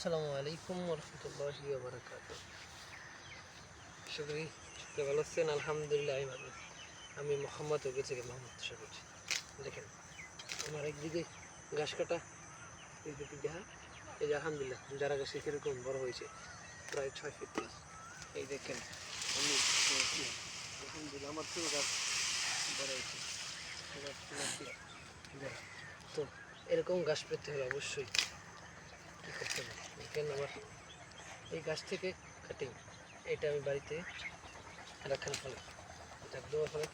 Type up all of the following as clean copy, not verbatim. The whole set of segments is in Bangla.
আসসালামু আলাইকুম ওরহমতুল্লাহি ওয়াবারাকাতুহ। আশা করি সবাই ভালো আছেন। আলহামদুলিল্লাহ আমি ভালো আছি। আমি মোহাম্মদ ওগে থেকে মোহাম্মদ শাকুর। দেখেন আমার একদিকে ঘাস কাটা, এইদিকে দেখা এই যে আলহামদুলিল্লাহ যারা গাছে কীরকম বড় হয়েছে, প্রায় 6 ফিট প্লাস। এই দেখেন আমি আলহামদুলিল্লাহ আমার পুরো গাছ বড় হয়েছে। তো এরকম গাছ পেতে হলে অবশ্যই কী করতে হবে? দেখেন আমার এই গাছ থেকে কাটিং, এটা আমি বাড়িতে রাখার ফলে এটা দেওয়ার ফলে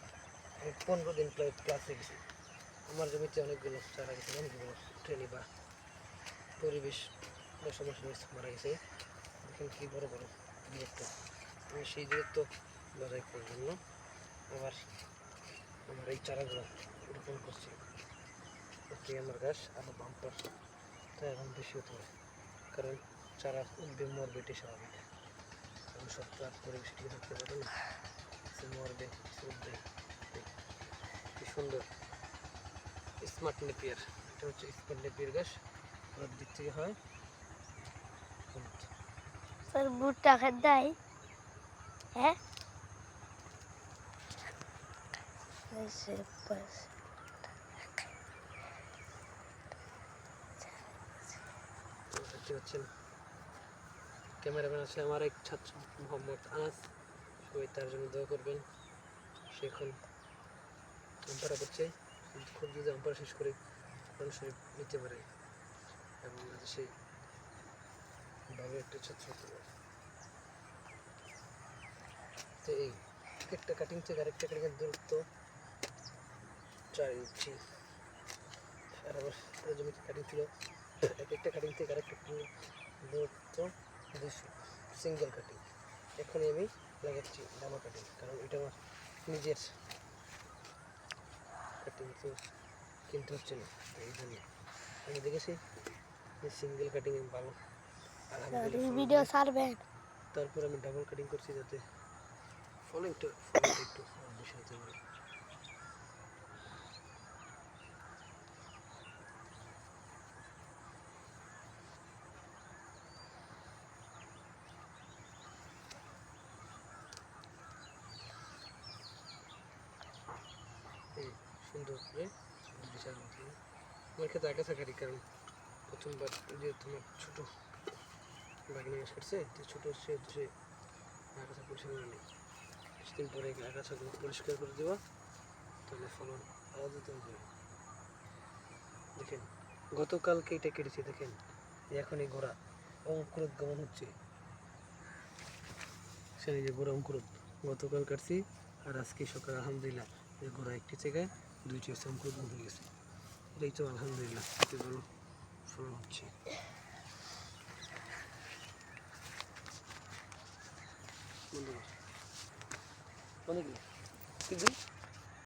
আমি 15 দিন প্লাস হয়ে গেছি। আমার জমিতে অনেকগুলো চারা গেছে, অনেকগুলো ট্রেনি বা পরিবেশ বা সমস্যা মারা গেছে। দেখেন কি বড় বড় দূরত্ব। আমি সেই দূরত্ব বজায় করার জন্য আবার আমার এই চারাগুলো রোপণ করছি, ওকে আমার গাছ আরও বাম্পার তাই এখন বেশি হতে হবে, কারণ চারা উঠবে মরবে, এটি স্বাভাবিক। কারণ সব তো আর পরিবেশ ঠিক থাকতে পারে না, সে মরবে উঠবে। কি সুন্দর স্মার্ট নেপিয়ার, এটা হচ্ছে স্মার্ট নেপিয়ার গাছ। ওর দিক থেকে হয় স্যার ভুট্টা খাদ দেয়, হ্যাঁ দেখতে পাচ্ছেন। ক্যামেরাম্যান আছে আমার এক ছাত্র মোহাম্মদ আনাস, সবাই তার জন্য দোয়া করবেন। সে এখন আম্পারা করছে, খুব যদি আম্পারা শেষ করে কোরআন শরীফ নিতে পারে এবং সে ভালো একটা ছাত্র হতে পারে। তো এই একটা কাটিং থেকে আরেকটা কাটিংয়ের দূরত্ব 4 ইঞ্চি। আর আবার জমিতে কাটিং ছিল, এক একটা কাটিং থেকে আরেকটা দূরত্ব 200, সিঙ্গেল কাটিং। এখনই আমি লাগাচ্ছি ডামা কাটিং, কারণ এটা আমার নিজের কাটিং, তো কিনতে হচ্ছে না। এই জন্য আমি দেখেছি যে সিঙ্গেল কাটিং ভালো, আলহামদুলিল্লাহ। ভিডিও ছাড়বেন? তারপর আমি ডাবল কাটিং করছি যাতে ফলনটা একটু বেশি হতে পারে। এই সুন্দর করে বিশাল মতো আমার ক্ষেত্রে আগাছা কাটি, কারণ প্রথমবার যে তোমার ছোটো বাগিনী গাছ কাটছে, ছোটো সে আগাছা পরিষ্কার করে নেই। কিছুদিন পরে আগাছাগুলো পরিষ্কার করে দেওয়া, তাহলে ফলন আলাদা হবে। দেখেন গতকালকে এটা কেটেছি, দেখেন এখন এই গোড়া অঙ্কুরোদ্গমন হচ্ছে। সেই যে গোড়া অঙ্কুরোদ গতকাল কাটছি, আর আজকে সকাল আলহামদুলিল্লাহ এই গোড়া একটি জায়গায় 2টি হচ্ছে অঙ্কুরোদ্গমন হয়ে গেছে। এটাই তো আলহামদুলিল্লাহ ভালো ফলন হচ্ছে। বন্ধুরা অনেক